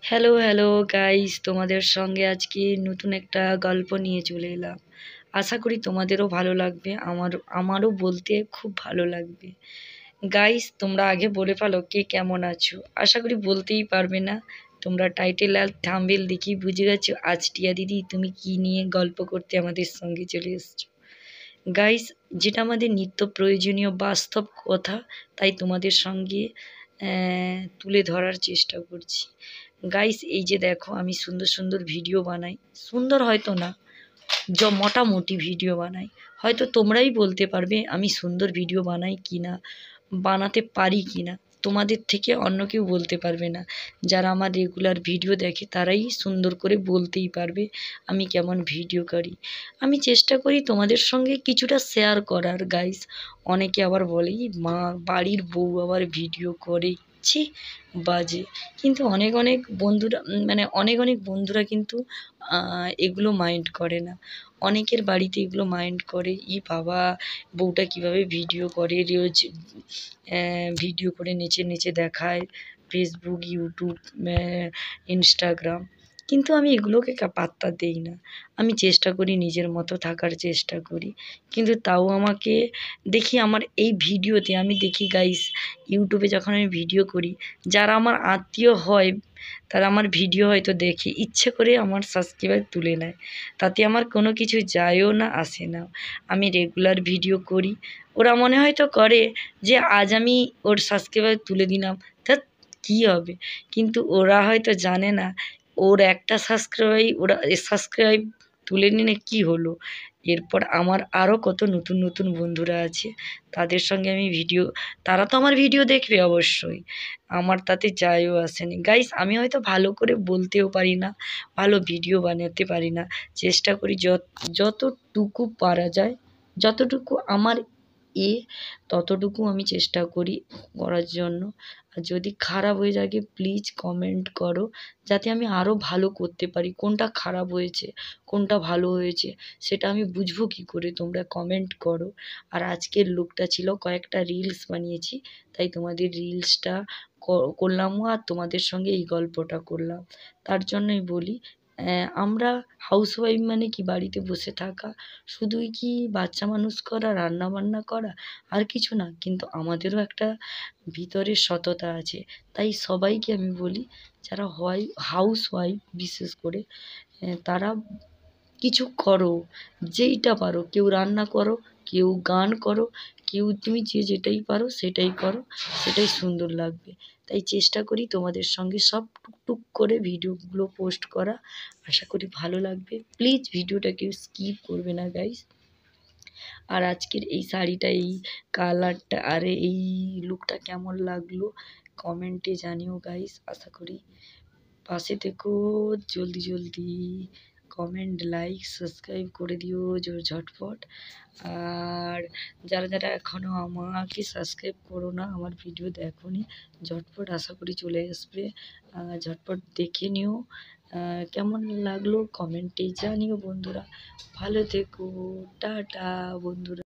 Hello hello guys, তোমাদের সঙ্গে আজকে নতুন একটা গল্প নিয়ে চলে এলাম। আশা করি তোমাদেরও ভালো লাগবে, আমারও বলতে খুব ভালো লাগবে। গাইস, তোমরা আগে বলে ফেলো কে কেমন আছো। আশা করি বলতেই পারবে না, তোমরা টাইটেল আর থাম্বনেল দেখেই বুঝে গেছো আজ টিয়া দিদি তুমি কি নিয়ে গল্প করতে আমাদের সঙ্গে চলে এসছো। গাইস, যেটা আমাদের নিত্য প্রয়োজনীয় বাস্তব কথা, তাই তোমাদের সঙ্গে তুলে ধরার চেষ্টা করছি। গাইস, এই যে দেখো আমি সুন্দর সুন্দর ভিডিও বানাই, সুন্দর হয়তো না, মোটামুটি ভিডিও বানাই। হয়তো তোমরাই বলতে পারবে আমি সুন্দর ভিডিও বানাই কি না, বানাতে পারি কি না, তোমাদের থেকে অন্য কেউ বলতে পারবে না। যারা আমার রেগুলার ভিডিও দেখে তারাই সুন্দর করে বলতেই পারবে আমি কেমন ভিডিও করি। আমি চেষ্টা করি তোমাদের সঙ্গে কিছুটা শেয়ার করার। গাইস, অনেকে আবার বলে মা বাড়ির বউ আবার ভিডিও করে, ছি বাজে। কিন্তু অনেক অনেক বন্ধুরা অনেক অনেক বন্ধুরা কিন্তু এগুলো মাইন্ড করে না। অনেকের বাড়িতে এগুলো মাইন্ড করে, বাবা বউটা কিভাবে ভিডিও করে, রোজ ভিডিও করে নেচে নেচে দেখায় ফেসবুক, ইউটিউব, ইনস্টাগ্রাম। কিন্তু আমি এগুলোকে পাত্তা দেই না। আমি চেষ্টা করি নিজের মতো থাকার চেষ্টা করি। কিন্তু তাও আমাকে দেখি আমার এই ভিডিওতে আমি দেখি গাইস, ইউটিউবে যখন আমি ভিডিও করি, যারা আমার আত্মীয় হয় তারা আমার ভিডিও হয়তো দেখে ইচ্ছে করে আমার সাবস্ক্রাইবার তুলে নেয়। তাতে আমার কোনো কিছু যায়ও না আসে না। আমি রেগুলার ভিডিও করি, ওরা মনে হয়তো করে যে আজ আমি ওর সাবস্ক্রাইবার তুলে দিলাম, ধ্যাৎ কী হবে। কিন্তু ওরা হয়তো জানে না ওর একটা সাবস্ক্রাইব তুলে নিলে কী হলো। এরপর আমার আরও কত নতুন নতুন বন্ধুরা আছে, তাদের সঙ্গে আমি তারা তো আমার ভিডিও দেখবে অবশ্যই, আমার তাতে যায়ও আসে না। গাইস, আমি হয়তো ভালো করে বলতেও পারি না, ভালো ভিডিও বানাতে পারি না। চেষ্টা করি যতটুকু পারা যায়, যতটুকু আমার ততটুকু আমি চেষ্টা করি করার জন্য। আর যদি খারাপ হয়ে থাকে প্লিজ কমেন্ট করো, যাতে আমি আরও ভালো করতে পারি। কোনটা খারাপ হয়েছে কোনটা ভালো হয়েছে সেটা আমি বুঝবো কী করে, তোমরা কমেন্ট করো। আর আজকের লুকটা ছিল কয়েকটা রিলস বানিয়েছি, তাই তোমাদের রিলসটা করলামও আর তোমাদের সঙ্গে এই গল্পটা করলাম। তার জন্যই বলি, আমরা হাউসওয়াইফ মানে কি বাড়িতে বসে থাকা, শুধুই কি বাচ্চা মানুষ করা, রান্না বান্না করা, আর কিছু না। কিন্তু আমাদেরও একটা ভিতরের সততা আছে। তাই সবাইকে আমি বলি, যারা হাউসওয়াইফ বিশেষ করে, তারা কিছু করো, যেইটা পারো। কেউ রান্না করো, কেউ গান করো, কেউ তুমি যেটাই পারো সেটাই করো, সেটাই সুন্দর লাগবে। তাই চেষ্টা করি তোমাদের সঙ্গে সব টুকটুক করে ভিডিওগুলো পোস্ট করা। আশা করি ভালো লাগবে। প্লিজ ভিডিওটা কেউ স্কিপ করবে না গাইস। আর আজকের এই শাড়িটা, এই কালারটা আর এই লুকটা কেমন লাগলো কমেন্টে জানিও গাইস। আশা করি পাশে থেকো, জলদি জলদি কমেন্ট, লাইক, সাবস্ক্রাইব করে দিও ঝটপট। আর যারা যারা এখনও আমাকে সাবস্ক্রাইব করো না, আমার ভিডিও দেখোনি, ঝটপট আশা করি চলে আসবে, ঝটপট দেখে নিও। কেমন লাগলো কমেন্টে জানিও বন্ধুরা। ভালো থেকো, টাটা বন্ধুরা।